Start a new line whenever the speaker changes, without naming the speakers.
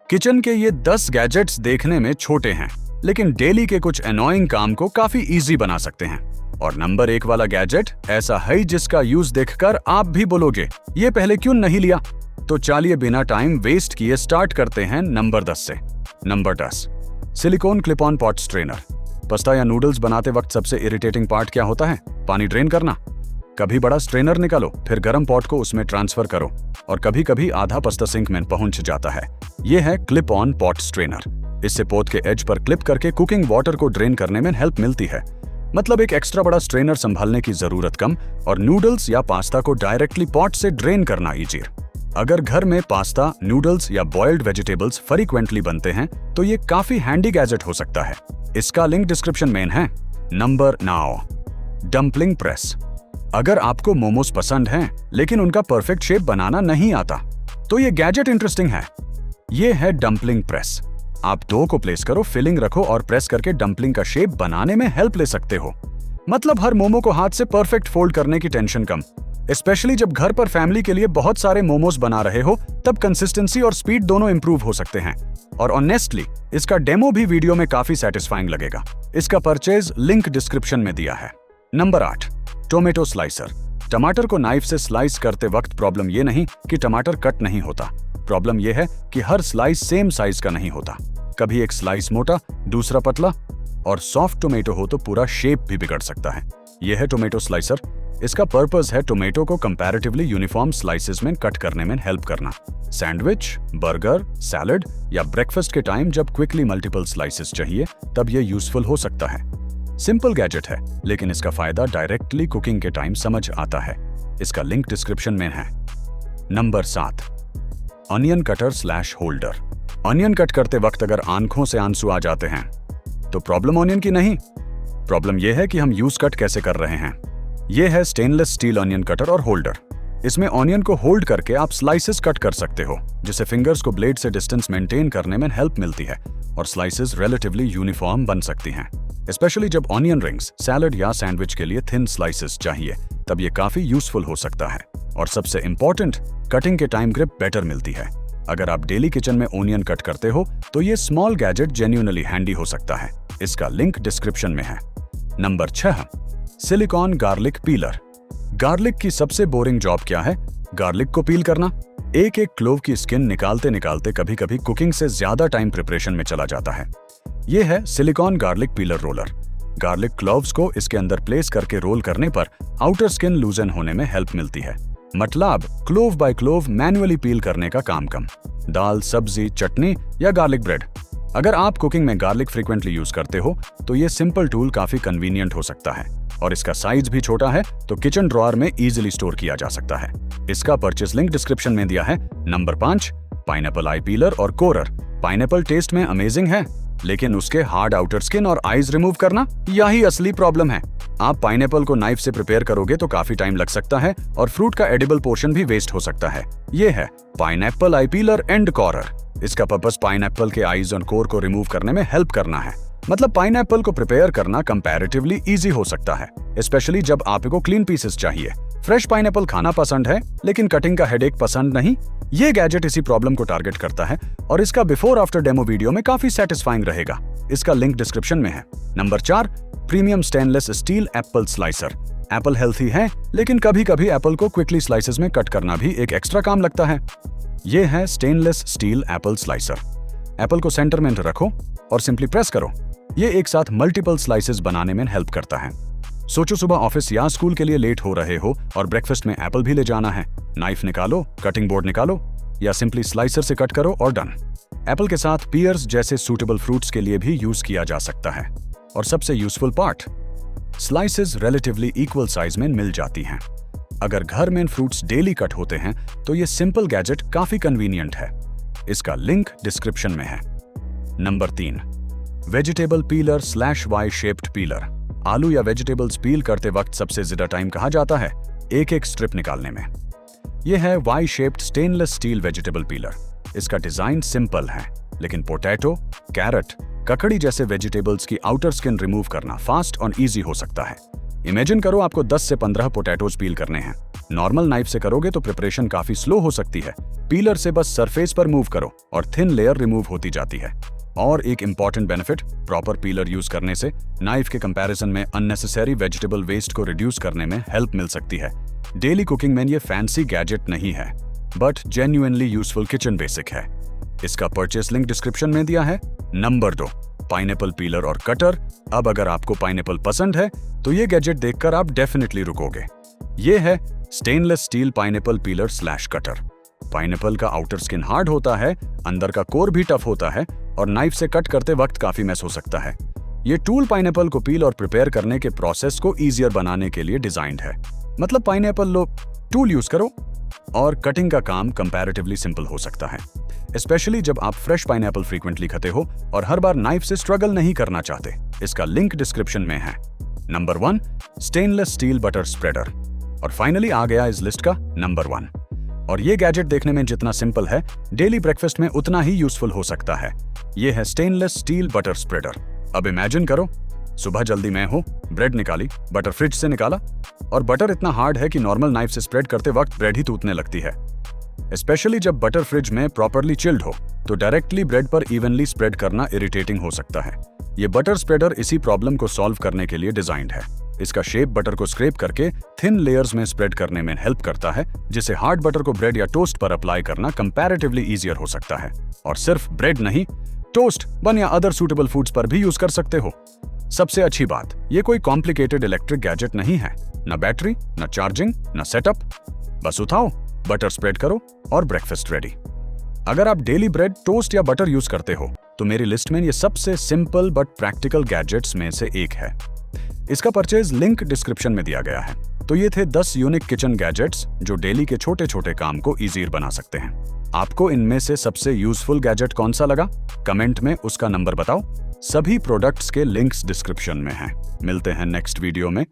Kitchen के ये 10 gadgets देखने में छोटे हैं, लेकिन डेली के कुछ एनोइंग काम को काफी इजी बना सकते हैं। और नंबर 1 वाला गैजेट ऐसा है जिसका यूज देखकर आप भी बोलोगे, ये पहले क्यों नहीं लिया? तो चलिए बिना टाइम वेस्ट किए स्टार्ट करते हैं नंबर 10 से। Number 10, silicon clip on pot strainer. Pasta या नूडल्स बनाते वक्त सबसे इरिटेटिंग पार्ट क्या होता है? पानी ड्रेन करना। कभी बड़ा स्ट्रेनर निकालो, फिर गर्म पॉट को उसमें ट्रांसफर करो, और कभी कभी आधा पास्ता सिंक में पहुंच जाता है। यह है क्लिप ऑन पॉट स्ट्रेनर। इससे पॉट के एज पर क्लिप करके कुकिंग वाटर को ड्रेन करने में हेल्प मिलती है। मतलब एक एक्स्ट्रा बड़ा स्ट्रेनर संभालने की जरूरत कम और नूडल्स या पास्ता को डायरेक्टली पॉट से ड्रेन करना इजियर। अगर घर में पास्ता, नूडल्स या बॉइल्ड वेजिटेबल्स फ्रीक्वेंटली बनते हैं तो ये काफी हैंडी गैजेट हो सकता है। इसका लिंक डिस्क्रिप्शन में है। Number 9, dumpling press. अगर आपको मोमोज पसंद हैं लेकिन उनका परफेक्ट शेप बनाना नहीं आता तो ये गैजेट इंटरेस्टिंग है। ये है डम्पलिंग प्रेस। आप डो को प्लेस करो, फिलिंग रखो और प्रेस करके डम्पलिंग का शेप बनाने में हेल्प ले सकते हो। मतलब हर मोमो को हाथ से परफेक्ट फोल्ड करने की टेंशन कम। स्पेशली जब घर पर फैमिली के लिए बहुत सारे मोमोज बना रहे हो, तब कंसिस्टेंसी और स्पीड दोनों इंप्रूव हो सकते हैं। और ऑनेस्टली इसका डेमो भी वीडियो में काफी सेटिस्फाइंग लगेगा। इसका परचेज लिंक डिस्क्रिप्शन में दिया है। Number 8, tomato slicer. टमाटर को नाइफ से स्लाइस करते वक्त प्रॉब्लम ये नहीं कि टमाटर कट नहीं होता, प्रॉब्लम ये है कि हर स्लाइस सेम साइज का नहीं होता। कभी एक स्लाइस मोटा, दूसरा पतला, और सॉफ्ट टोमेटो हो तो पूरा शेप भी बिगड़ सकता है। यह है टोमेटो स्लाइसर। इसका पर्पस है टोमेटो को कंपैरेटिवली यूनिफॉर्म स्लाइसेस में कट करने में हेल्प करना। सैंडविच, बर्गर, सैलड या ब्रेकफास्ट के टाइम जब क्विकली मल्टीपल स्लाइसेस चाहिए तब यह यूजफुल हो सकता है। सिंपल गैजेट है लेकिन इसका फायदा डायरेक्टली कुकिंग के टाइम समझ आता है। इसका लिंक डिस्क्रिप्शन में है। Number 7, onion cutter slash holder. Onion cut करते वक्त अगर आंखों से आंसू आ जाते हैं तो प्रॉब्लम ऑनियन की नहीं, प्रॉब्लम यह है कि हम यूज कट कैसे कर रहे हैं। यह है स्टेनलेस स्टील ऑनियन कटर और होल्डर। इसमें ऑनियन को होल्ड करके आप स्लाइसेस कट कर सकते हो, जिससे फिंगर्स को ब्लेड से डिस्टेंस मेंटेन करने में हेल्प मिलती है और स्लाइसेस रिलेटिवली यूनिफॉर्म बन सकती हैं। स्पेशली जब ऑनियन रिंग्स, सैलड या सैंडविच के लिए थिन स्लाइसेस चाहिए, तब ये काफी यूजफुल हो सकता है। और सबसे इंपॉर्टेंट, कटिंग के टाइम ग्रिप बेटर मिलती है। अगर आप डेली किचन में ओनियन कट करते हो तो ये स्मॉल गैजेट जेन्युइनली हैंडी हो सकता है। इसका लिंक डिस्क्रिप्शन में है। Number 6, silicon garlic pillar. Garlic की सबसे बोरिंग जॉब क्या है? गार्लिक को पील करना। एक एक क्लोव की स्किन निकालते निकालते कभी कभी कुकिंग से ज्यादा टाइम प्रिपरेशन में चला जाता है। यह है silicon garlic pillar roller. Garlic cloves को इसके अंदर प्लेस करके रोल करने पर आउटर स्किन लूजन होने में हेल्प मिलती है। मतलब क्लोव बाय क्लोव मैन्युअली पील करने का काम कम। दाल, सब्जी, चटनी या गार्लिक ब्रेड। अगर आप कुकिंग में गार्लिक फ्रीक्वेंटली यूज करते हो तो ये सिंपल टूल काफी कन्वीनियंट हो सकता है। और इसका साइज भी छोटा है तो किचन ड्रॉअर में इजीली स्टोर किया जा सकता है। इसका परचेस लिंक डिस्क्रिप्शन में दिया है। नंबर 5, पाइनएप्पल आई पीलर और कोरर। पाइनएप्पल टेस्ट में अमेजिंग है, लेकिन उसके हार्ड आउटर स्किन और आईज रिमूव करना, यही असली प्रॉब्लम है। आप पाइनएप्पल को नाइफ से प्रिपेयर करोगे तो काफी टाइम लग सकता है और फ्रूट का एडिबल पोर्शन भी वेस्ट हो सकता है। ये है पाइनएप्पल आई पीलर एंड कोरर। इसका पर्पस पाइनएप्पल के आईज और कोर को रिमूव करने में हेल्प करना है। मतलब पाइनएप्पल को प्रिपेयर करना कंपैरेटिवली इजी हो सकता है, स्पेशली जब आपको क्लीन पीसेस चाहिए। फ्रेश पाइनएप्पल खाना पसंद है लेकिन कटिंग का हेडेक पसंद नहीं। ये गैजेट इसी प्रॉब्लम को टारगेट करता है और इसका बिफोर आफ्टर डेमो वीडियो में काफी सेटिस्फाइंग रहेगा। इसका लिंक डिस्क्रिप्शन में है। Number 4, premium stainless steel Apple slicer. Apple healthy है लेकिन कभी कभी एप्पल को क्विकली स्लाइसेस में कट करना भी एक एक्स्ट्रा काम लगता है। ये है stainless steel Apple slicer. Apple को सेंटर में रखो और सिंपली प्रेस करो। ये एक साथ मल्टीपल स्लाइसेस बनाने में हेल्प करता है। सोचो सुबह ऑफिस या स्कूल के लिए लेट हो रहे हो और ब्रेकफास्ट में एप्पल भी ले जाना है। नाइफ निकालो, कटिंग बोर्ड निकालो या सिंपली स्लाइसर से कट करो और डन। एप्पल के साथ पियर्स जैसे सूटेबल फ्रूट्स के लिए भी यूज किया जा सकता है। और सबसे useful part, slices relatively equal size में मिल जाती हैं। अगर घर में फ्रूट्स डेली कट होते हैं तो ये सिंपल गैजेट काफी कन्वीनियंट है। इसका लिंक डिस्क्रिप्शन में है। Number 3, vegetable peeler slash Y shaped peeler. आलू या वेजिटेबल्स पील करते वक्त सबसे ज्यादा टाइम कहाँ जाता है? एक एक स्ट्रिप निकालने में। यह है Y shaped stainless steel vegetable peeler. इसका डिजाइन सिंपल है लेकिन पोटैटो, कैरेट, ककड़ी जैसे वेजिटेबल्स की आउटर स्किन रिमूव करना फास्ट और इजी हो सकता है। इमेजिन करो आपको 10 से 15 पोटैटोज पील करने हैं। नॉर्मल नाइफ से करोगे तो प्रिपरेशन काफी स्लो हो सकती है। पीलर से बस सरफेस पर मूव करो और थिन लेयर रिमूव होती जाती है। और एक important benefit, proper pillar use करने से नाइफ के कंपैरिजन में अननेसेसरी वेजिटेबल वेस्ट को रिड्यूस करने में हेल्प मिल सकती है। डेली कुकिंग में ये फैंसी गैजेट नहीं है, but genuinely useful kitchen basic है। इसका परचेस लिंक डिस्क्रिप्शन में दिया है। नंबर 2, पाइनएप्पल पीलर और कटर। अब अगर आपको पाइनएप्पल पसंद है तो ये गैजेट देखकर आप डेफिनेटली रुकोगे। ये है stainless steel pineapple pillar slash cutter. Pineapple का आउटर स्किन हार्ड होता है, अंदर का कोर भी टफ होता है और नाइफ से कट करते वक्त काफी मेस हो सकता है। ये टूल पाइनएप्पल को पील और प्रिपेयर करने के प्रोसेस को ईजियर बनाने के लिए डिजाइंड है। मतलब पाइनएप्पल लो, टूल यूज करो और कटिंग का काम कंपैरेटिवली सिंपल हो सकता है, स्पेशली जब आप फ्रेश पाइनएप्पल फ्रीक्वेंटली खाते हो और हर बार नाइफ से स्ट्रगल नहीं करना चाहते। इसका लिंक डिस्क्रिप्शन में है। Number 1, stainless steel butter spreader. और फाइनली आ गया इस लिस्ट का नंबर 1। और ये गैजेट देखने में जितना सिंपल है, डेली ब्रेकफास्ट में उतना ही यूजफुल हो सकता है। ये है स्टेनलेस स्टील बटर स्प्रेडर। अब इमेजिन करो, सुबह जल्दी मैं हूं, ब्रेड निकाली, बटर फ्रिज से निकाला और बटर इतना हार्ड है कि नॉर्मल नाइफ से स्प्रेड करते वक्त ब्रेड ही टूटने लगती है। स्पेशली जब बटर फ्रिज में प्रॉपर्ली चिल्ड हो तो डायरेक्टली ब्रेड पर इवनली स्प्रेड करना इरिटेटिंग हो सकता है। ये बटर स्प्रेडर इसी प्रॉब्लम को सॉल्व करने के लिए डिजाइंड है। इसका शेप बटर को स्क्रैप करके थिन लेयर्स में स्प्रेड करने में हेल्प करता है, जिससे हार्ड बटर को ब्रेड या टोस्ट पर अप्लाई करना कंपैरेटिवली इजियर हो सकता है। और सिर्फ ब्रेड नहीं, टोस्ट, बन या अदर सूटेबल फूड्स पर भी यूज कर सकते हो। सबसे अच्छी बात, ये कोई कॉम्प्लिकेटेड इलेक्ट्रिक गैजेट नहीं है। न बैटरी, न चार्जिंग, न सेटअप। बस उठाओ, बटर स्प्रेड करो और ब्रेकफास्ट रेडी। अगर आप डेली ब्रेड, टोस्ट या बटर यूज करते हो तो मेरी लिस्ट में ये सबसे सिंपल बट प्रैक्टिकल गैजेट्स में से एक है। इसका परचेज लिंक डिस्क्रिप्शन में दिया गया है। तो ये थे 10 यूनिक किचन गैजेट्स जो डेली के छोटे छोटे काम को इजीर बना सकते हैं। आपको इनमें से सबसे यूजफुल गैजेट कौन सा लगा? कमेंट में उसका नंबर बताओ। सभी प्रोडक्ट्स के लिंक्स डिस्क्रिप्शन में हैं। मिलते हैं नेक्स्ट वीडियो में